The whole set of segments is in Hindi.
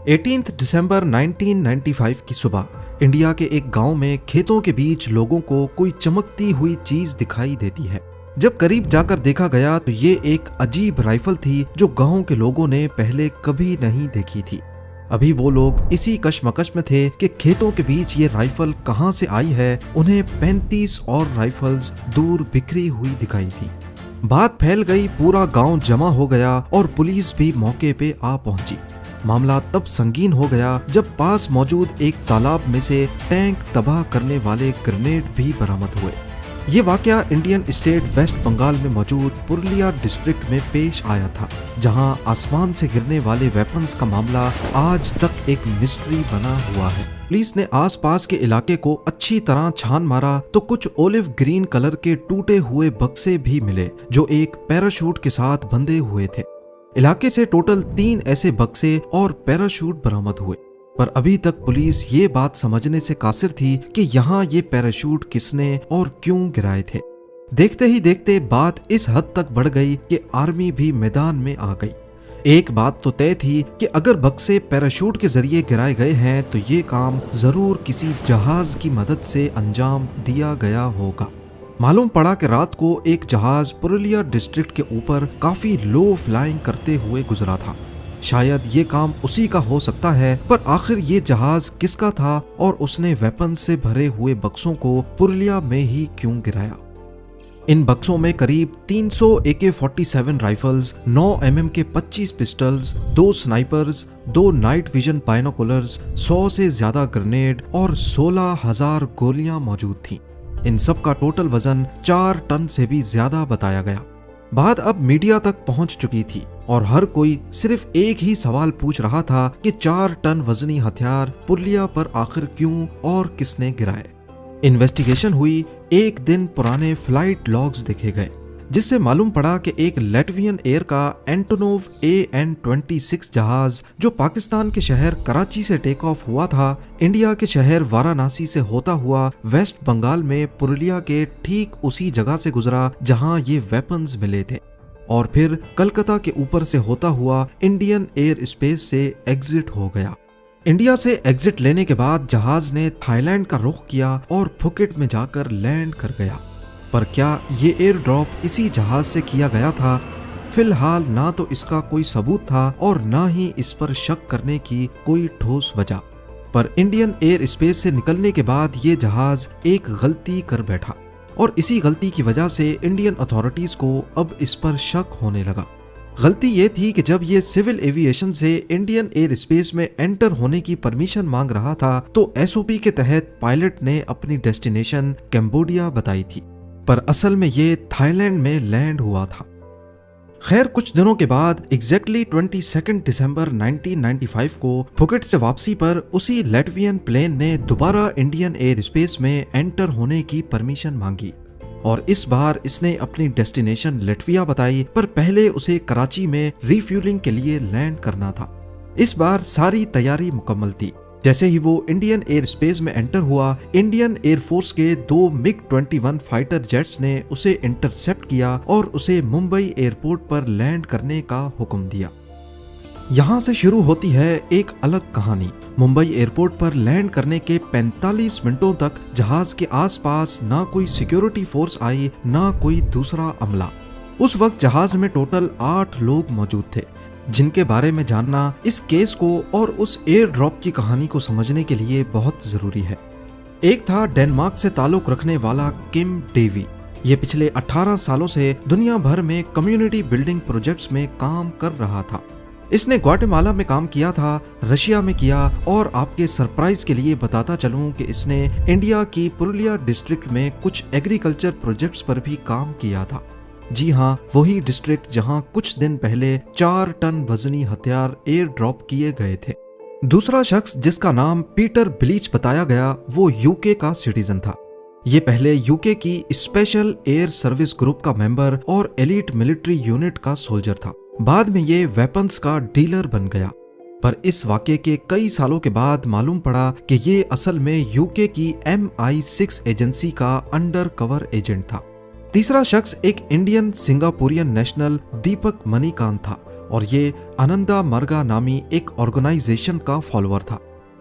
18 दिसंबर 1995 की सुबह इंडिया के एक गांव में खेतों के बीच लोगों को कोई चमकती हुई चीज दिखाई देती है। जब करीब जाकर देखा गया तो ये एक अजीब राइफल थी जो गांव के लोगों ने पहले कभी नहीं देखी थी। अभी वो लोग इसी कश्मकश में थे कि खेतों के बीच ये राइफल कहां से आई है। उन्हें 35 और राइफल्स दूर बिखरी हुई दिखाई थी। बात फैल गई, पूरा गांव जमा हो गया और पुलिस भी मौके पे आ पहुंची। मामला तब संगीन हो गया जब पास मौजूद एक तालाब में से टैंक तबाह करने वाले ग्रेनेड भी बरामद हुए। ये वाकया इंडियन स्टेट वेस्ट बंगाल में मौजूद पुरुलिया डिस्ट्रिक्ट में पेश आया था, जहां आसमान से गिरने वाले वेपन्स का मामला आज तक एक मिस्ट्री बना हुआ है। पुलिस ने आसपास के इलाके को अच्छी तरह छान मारा तो कुछ ओलिव ग्रीन कलर के टूटे हुए बक्से भी मिले जो एक पैराशूट के साथ बंधे हुए थे। इलाके से टोटल 3 ऐसे बक्से और पैराशूट बरामद हुए, पर अभी तक पुलिस ये बात समझने से कासिर थी कि यहाँ ये पैराशूट किसने और क्यों गिराए थे। देखते ही देखते बात इस हद तक बढ़ गई कि आर्मी भी मैदान में आ गई। एक बात तो तय थी कि अगर बक्से पैराशूट के जरिए गिराए गए हैं तो ये काम जरूर किसी जहाज की मदद से अंजाम दिया गया होगा। मालूम पड़ा कि रात को एक जहाज पुरुलिया डिस्ट्रिक्ट के ऊपर काफी लो फ्लाइंग करते हुए गुजरा था। शायद ये काम उसी का हो सकता है, पर आखिर ये जहाज किसका था और उसने वेपन से भरे हुए बक्सों को पुरुलिया में ही क्यों गिराया। इन बक्सों में करीब 300 AK-47 राइफल्स, 9 mm के 25 pistols, 2 snipers, 2 night vision binoculars, 100 से ज्यादा ग्रेनेड और 16,000 गोलियां मौजूद थीं। इन सब का टोटल वजन 4 टन से भी ज्यादा बताया गया। बात अब मीडिया तक पहुंच चुकी थी और हर कोई सिर्फ एक ही सवाल पूछ रहा था कि 4 टन वजनी हथियार पुरुलिया पर आखिर क्यों और किसने गिराए। इन्वेस्टिगेशन हुई, एक दिन पुराने फ्लाइट लॉग्स देखे गए, जिससे मालूम पड़ा कि एक लैटवियन एयर का एंटोनोव AN-26 जहाज जो पाकिस्तान के शहर कराची से टेक ऑफ हुआ था, इंडिया के शहर वाराणसी से होता हुआ वेस्ट बंगाल में पुरुलिया के ठीक उसी जगह से गुजरा जहां ये वेपन्स मिले थे, और फिर कलकत्ता के ऊपर से होता हुआ इंडियन एयर स्पेस से एग्जिट हो गया। इंडिया से एग्जिट लेने के बाद जहाज ने थाईलैंड का रुख किया और फुकेट में जाकर लैंड कर गया। पर क्या ये एयर ड्रॉप इसी जहाज से किया गया था? फिलहाल ना तो इसका कोई सबूत था और ना ही इस पर शक करने की कोई ठोस वजह। पर इंडियन एयर स्पेस से निकलने के बाद ये जहाज एक गलती कर बैठा और इसी गलती की वजह से इंडियन अथॉरिटीज को अब इस पर शक होने लगा। गलती ये थी कि जब ये सिविल एविएशन से इंडियन एयर स्पेस में एंटर होने की परमिशन मांग रहा था तो SOP के तहत पायलट ने अपनी डेस्टिनेशन कैम्बोडिया बताई थी, पर असल में ये थाईलैंड में लैंड हुआ था। खैर, कुछ दिनों के बाद एग्जैक्टली 22 दिसंबर 1995 को फुकेट से वापसी पर उसी लैटवियन प्लेन ने दोबारा इंडियन एयर स्पेस में एंटर होने की परमिशन मांगी और इस बार इसने अपनी डेस्टिनेशन लैटविया बताई, पर पहले उसे कराची में रिफ्यूलिंग के लिए लैंड करना था। इस बार सारी तैयारी मुकम्मल थी। जैसे ही वो इंडियन एयर स्पेस में एंटर हुआ, इंडियन एयरफोर्स के 2 MiG-21 फाइटर जेट्स ने उसे इंटरसेप्ट किया और उसे मुंबई एयरपोर्ट पर लैंड करने का हुक्म दिया। यहाँ से शुरू होती है एक अलग कहानी। मुंबई एयरपोर्ट पर लैंड करने के 45 मिनटों तक जहाज के आसपास ना कोई सिक्योरिटी फोर्स आई, ना कोई दूसरा अमला। उस वक्त जहाज में टोटल 8 लोग मौजूद थे, जिनके बारे में जानना इस केस को और उस एयर ड्रॉप की कहानी को समझने के लिए बहुत जरूरी है। एक था डेनमार्क से ताल्लुक रखने वाला किम डेवी। ये पिछले 18 सालों से दुनिया भर में कम्युनिटी बिल्डिंग प्रोजेक्ट्स में काम कर रहा था। इसने ग्वाटेमाला में काम किया था, रशिया में किया, और आपके सरप्राइज के लिए बताता चलूं कि इसने इंडिया की पुरुलिया डिस्ट्रिक्ट में कुछ एग्रीकल्चर प्रोजेक्ट्स पर भी काम किया था। जी हाँ, वही डिस्ट्रिक्ट जहां कुछ दिन पहले 4 टन वजनी हथियार एयर ड्रॉप किए गए थे। दूसरा शख्स जिसका नाम पीटर ब्लीच बताया गया, वो यूके का सिटीजन था। ये पहले यूके की स्पेशल एयर सर्विस ग्रुप का मेंबर और एलीट मिलिट्री यूनिट का सोल्जर था। बाद में ये वेपन्स का डीलर बन गया, पर इस वाक़े के कई सालों के बाद मालूम पड़ा कि ये असल में यूके की MI6 एजेंसी का अंडर कवर एजेंट था। तीसरा शख्स एक इंडियन सिंगापुरियन नेशनल दीपक मणिकांत था। और ये आनंदा मार्गा नामी एक ऑर्गेनाइजेशन का फॉलोअर था।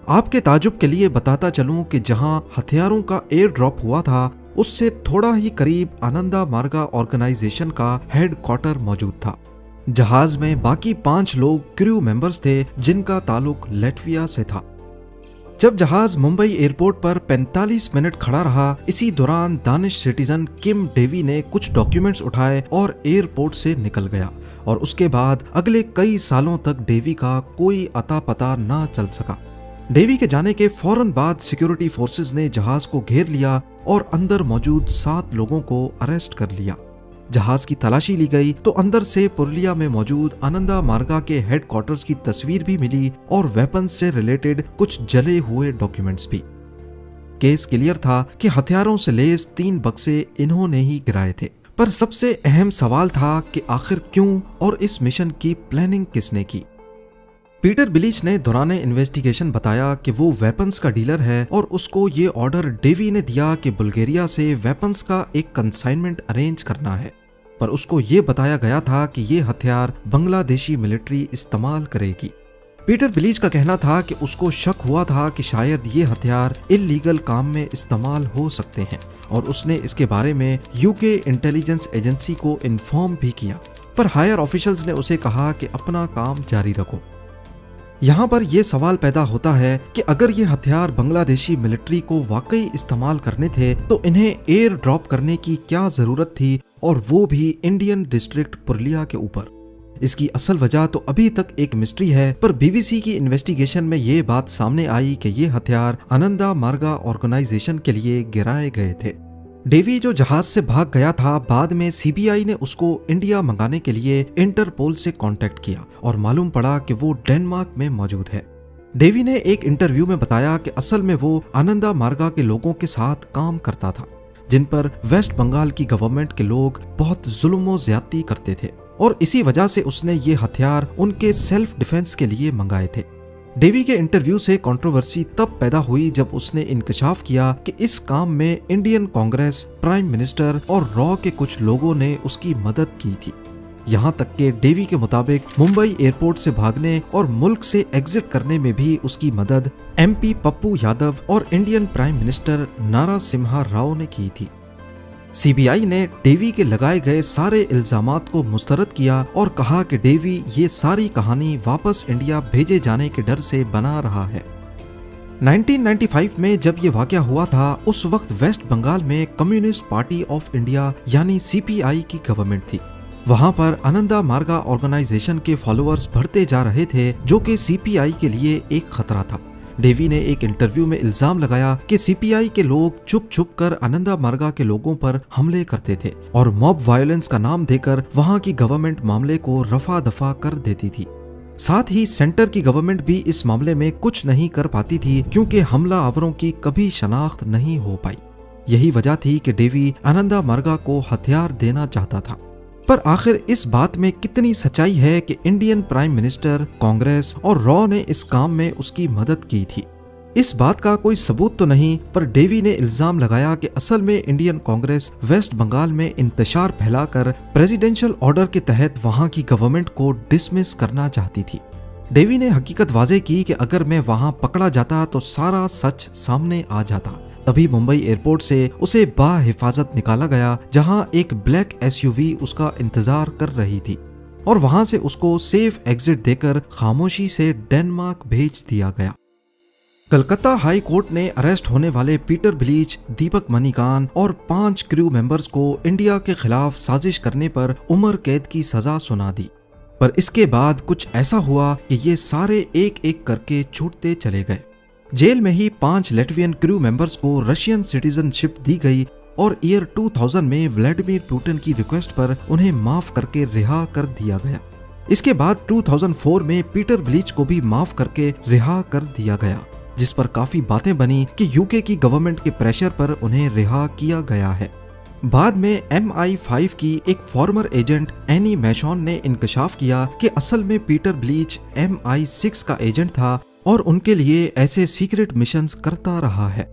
आपके ताजुब के लिए बताता चलूं कि जहां हथियारों का एयर ड्रॉप हुआ था उससे थोड़ा ही करीब आनंदा मार्गा ऑर्गेनाइजेशन का हेडक्वार्टर मौजूद था। जहाज में बाकी 5 लोग क्रू मेंबर्स थे जिनका ताल्लुक लैटविया से था। जब जहाज मुंबई एयरपोर्ट पर 45 मिनट खड़ा रहा, इसी दौरान दानिश सिटीजन किम डेवी ने कुछ डॉक्यूमेंट्स उठाए और एयरपोर्ट से निकल गया और उसके बाद अगले कई सालों तक डेवी का कोई अता पता ना चल सका। डेवी के जाने के फौरन बाद सिक्योरिटी फोर्सेस ने जहाज को घेर लिया और अंदर मौजूद 7 लोगों को अरेस्ट कर लिया। जहाज की तलाशी ली गई तो अंदर से पुरुलिया में मौजूद आनंदा मार्गा के हेडक्वार्टर्स की तस्वीर भी मिली और वेपन्स से रिलेटेड कुछ जले हुए डॉक्यूमेंट्स भी। केस क्लियर था कि हथियारों से लैस 3 बक्से इन्होंने ही गिराए थे, पर सबसे अहम सवाल था कि आखिर क्यों और इस मिशन की प्लानिंग किसने की। पीटर बिलीच ने दौरान इन्वेस्टिगेशन बताया कि वो वेपन्स का डीलर है और उसको ये ऑर्डर डेवी ने दिया कि बुल्गारिया से वेपन्स का एक कंसाइनमेंट अरेंज करना है, पर उसको ये बताया गया था कि ये हथियार बांग्लादेशी मिलिट्री इस्तेमाल करेगी। पीटर बिलीच का कहना था कि उसको शक हुआ था कि शायद ये हथियार इल्लीगल काम में इस्तेमाल हो सकते हैं और उसने इसके बारे में यूके इंटेलिजेंस एजेंसी को इन्फॉर्म भी किया, पर हायर ऑफिशियल्स ने उसे कहा कि अपना काम जारी रखो। यहाँ पर यह सवाल पैदा होता है कि अगर ये हथियार बांग्लादेशी मिलिट्री को वाकई इस्तेमाल करने थे तो इन्हें एयर ड्रॉप करने की क्या जरूरत थी, और वो भी इंडियन डिस्ट्रिक्ट पुरुलिया के ऊपर। इसकी असल वजह तो अभी तक एक मिस्ट्री है, पर बीबीसी की इन्वेस्टिगेशन में ये बात सामने आई कि ये हथियार आनंदा मार्गा ऑर्गेनाइजेशन के लिए गिराए गए थे। डेवी जो जहाज से भाग गया था, बाद में सीबीआई ने उसको इंडिया मंगाने के लिए इंटरपोल से कांटेक्ट किया और मालूम पड़ा कि वो डेनमार्क में मौजूद है। डेवी ने एक इंटरव्यू में बताया कि असल में वो आनंदा मार्गा के लोगों के साथ काम करता था, जिन पर वेस्ट बंगाल की गवर्नमेंट के लोग बहुत जुल्म व ज्यादती करते थे, और इसी वजह से उसने ये हथियार उनके सेल्फ डिफेंस के लिए मंगाए थे। डेवी के इंटरव्यू से कंट्रोवर्सी तब पैदा हुई जब उसने इंकशाफ किया कि इस काम में इंडियन कांग्रेस, प्राइम मिनिस्टर और रॉ के कुछ लोगों ने उसकी मदद की थी। यहाँ तक कि डेवी के मुताबिक मुंबई एयरपोर्ट से भागने और मुल्क से एग्जिट करने में भी उसकी मदद एमपी पप्पू यादव और इंडियन प्राइम मिनिस्टर नारासिम्हा राव ने की थी। सीबीआई ने डेवी के लगाए गए सारे इल्जामात को मुस्तरद किया और कहा कि डेवी ये सारी कहानी वापस इंडिया भेजे जाने के डर से बना रहा है। 1995 में जब ये वाकया हुआ था, उस वक्त वेस्ट बंगाल में कम्युनिस्ट पार्टी ऑफ इंडिया यानी सीपीआई की गवर्नमेंट थी। वहां पर आनंदा मार्गा ऑर्गेनाइजेशन के फॉलोअर्स बढ़ते जा रहे थे, जो कि सीपीआई के लिए एक खतरा था। डेवी ने एक इंटरव्यू में इल्जाम लगाया कि सीपीआई के लोग छुप छुप कर आनंदा मार्गा के लोगों पर हमले करते थे और मॉब वायलेंस का नाम देकर वहां की गवर्नमेंट मामले को रफा दफा कर देती थी। साथ ही सेंटर की गवर्नमेंट भी इस मामले में कुछ नहीं कर पाती थी, क्योंकि हमला आवरों की कभी शनाख्त नहीं हो पाई। यही वजह थी कि डेवी आनंदा मार्गा को हथियार देना चाहता था। पर आखिर इस बात में कितनी सच्चाई है कि इंडियन प्राइम मिनिस्टर, कांग्रेस और रॉ ने इस काम में उसकी मदद की थी? इस बात का कोई सबूत तो नहीं, पर डेवी ने इल्जाम लगाया कि असल में इंडियन कांग्रेस वेस्ट बंगाल में इंतशार फैलाकर प्रेसिडेंशियल ऑर्डर के तहत वहां की गवर्नमेंट को डिसमिस करना चाहती थी। डेवी ने हकीकत वाजे की कि अगर मैं वहां पकड़ा जाता तो सारा सच सामने आ जाता। तभी मुंबई एयरपोर्ट से उसे बाहिफाजत निकाला गया, जहां एक ब्लैक एसयूवी उसका इंतजार कर रही थी, और वहां से उसको सेफ एग्जिट देकर खामोशी से डेनमार्क भेज दिया गया। कलकत्ता हाई कोर्ट ने अरेस्ट होने वाले पीटर बिलीच, दीपक मणिकांत और 5 क्रू मेंबर्स को इंडिया के खिलाफ साजिश करने पर उम्र कैद की सजा सुना दी। पर इसके बाद कुछ ऐसा हुआ कि ये सारे एक एक करके छूटते चले गए। जेल में ही 5 लैटवियन क्रू मेंबर्स को रशियन सिटीजनशिप दी गई और ईयर 2000 में व्लादिमीर पुतिन की रिक्वेस्ट पर उन्हें माफ करके रिहा कर दिया गया। इसके बाद 2004 में पीटर बिलीच को भी माफ करके रिहा कर दिया गया, जिस पर काफी बातें बनी कि यूके की गवर्नमेंट के प्रेशर पर उन्हें रिहा किया गया है। बाद में MI5 की एक फॉर्मर एजेंट एनी मैशॉन ने इंकशाफ किया कि असल में पीटर बिलीच MI6 का एजेंट था और उनके लिए ऐसे सीक्रेट मिशंस करता रहा है।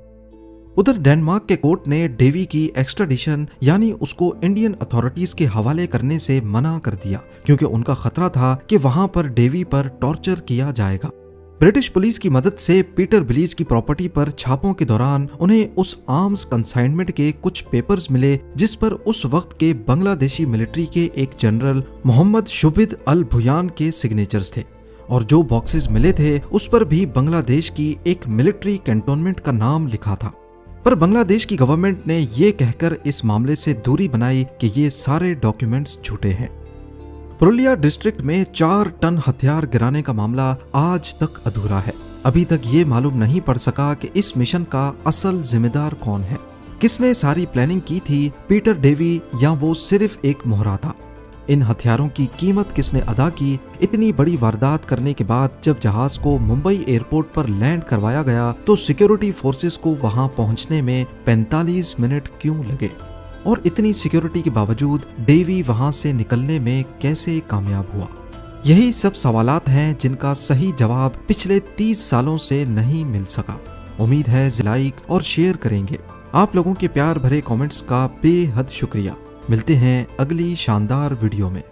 उधर डेनमार्क के कोर्ट ने डेवी की एक्स्ट्राडिशन यानी उसको इंडियन अथॉरिटीज के हवाले करने से मना कर दिया, क्योंकि उनका खतरा था कि वहां पर डेवी पर टॉर्चर किया जाएगा। ब्रिटिश पुलिस की मदद से पीटर बिलीज की प्रॉपर्टी पर छापों के दौरान उन्हें उस आर्म्स कंसाइनमेंट के कुछ पेपर्स मिले जिस पर उस वक्त के बांग्लादेशी मिलिट्री के एक जनरल मोहम्मद शुबिद अल भुयान के सिग्नेचर्स थे, और जो बॉक्सेस मिले थे उस पर भी बांग्लादेश की एक मिलिट्री कैंटोनमेंट का नाम लिखा था। पर बांग्लादेश की गवर्नमेंट ने ये कहकर इस मामले से दूरी बनाई कि ये सारे डॉक्यूमेंट्स झूठे हैं। पुरुलिया डिस्ट्रिक्ट में 4 टन हथियार गिराने का मामला आज तक अधूरा है। अभी तक ये मालूम नहीं पड़ सका कि इस मिशन का असल जिम्मेदार कौन है, किसने सारी प्लानिंग की थी, पीटर डेवी या वो सिर्फ एक मोहरा था। इन हथियारों की कीमत किसने अदा की। इतनी बड़ी वारदात करने के बाद जब जहाज को मुंबई एयरपोर्ट पर लैंड करवाया गया तो सिक्योरिटी फोर्सेस को वहां पहुंचने में 45 मिनट क्यों लगे, और इतनी सिक्योरिटी के बावजूद डेवी वहां से निकलने में कैसे कामयाब हुआ। यही सब सवालात हैं जिनका सही जवाब पिछले 30 सालों से नहीं मिल सका। उम्मीद है लाइक और शेयर करेंगे। आप लोगों के प्यार भरे कमेंट्स का बेहद शुक्रिया। मिलते हैं अगली शानदार वीडियो में।